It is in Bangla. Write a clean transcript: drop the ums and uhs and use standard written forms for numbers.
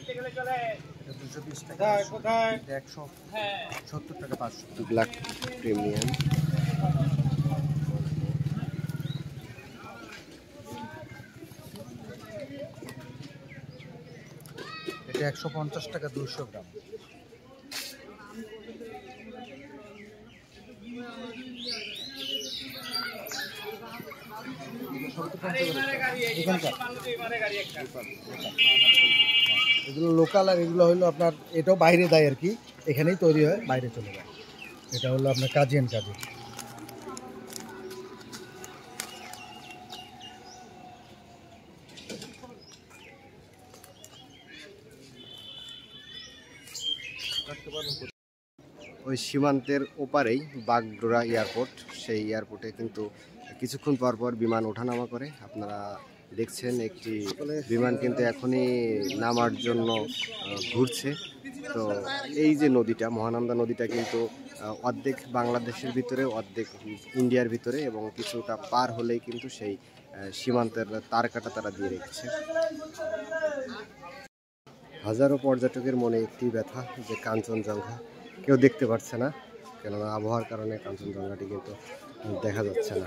220 টাকা, 170 টাকা 500। ব্ল্যাক প্রিমিয়াম এটা 150 টাকা 200 গ্রাম। এগুলো লোকাল, আর এগুলো হলো আপনার, এটাও বাইরে দেয় আর কি, এখানেই তৈরি হয়, বাইরে চলে যায়। এটা হলো আপনার কাজিয়ান কাজু। ওই সীমান্তের ওপারেই বাগডোরা এয়ারপোর্ট, সেই এয়ারপোর্টে কিন্তু কিছুক্ষণ পর পর বিমান ওঠানামা করে। আপনারা দেখছেন একটি বিমান কিন্তু এখনই নামার জন্য ঘুরছে। তো এই যে নদীটা, মহানন্দা নদীটা কিন্তু অর্ধেক বাংলাদেশের ভিতরে, অর্ধেক ইন্ডিয়ার ভিতরে, এবং কিছুটা পার হলেই কিন্তু সেই সীমান্তের তারকাটা তারা দিয়ে রেখেছে। হাজারো পর্যটকের মনে একটি ব্যথা যে কাঞ্চনজঙ্ঘা কেউ দেখতে পাচ্ছে না, কেননা আবহাওয়ার কারণে কাঞ্চনজঙ্ঘাটি কিন্তু দেখা যাচ্ছে না।